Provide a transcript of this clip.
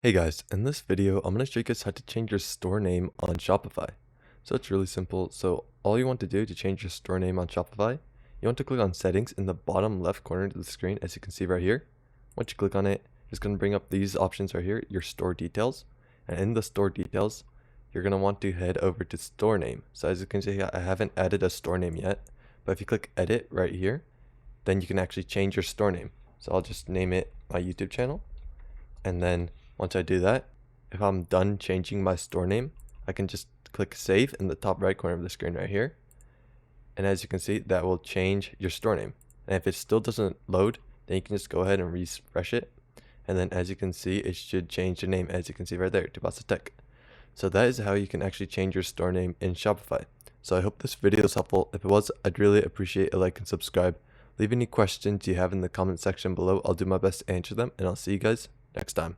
Hey guys, in this video, I'm going to show you guys how to change your store name on Shopify. So it's really simple. So all you want to do to change your store name on Shopify, you want to click on settings in the bottom left corner of the screen, as you can see right here. Once you click on it, it's going to bring up these options right here, your store details. And in the store details, you're going to want to head over to store name. So as you can see, I haven't added a store name yet, but if you click edit right here, then you can actually change your store name. So I'll just name it my YouTube channel. And then once I do that, if I'm done changing my store name, I can just click save in the top right corner of the screen right here. And as you can see, that will change your store name. And if it still doesn't load, then you can just go ahead and refresh it. And then as you can see, it should change the name, as you can see right there, to Basa Tech. So that is how you can actually change your store name in Shopify. So I hope this video is helpful. If it was, I'd really appreciate a like and subscribe. Leave any questions you have in the comment section below. I'll do my best to answer them, and I'll see you guys next time.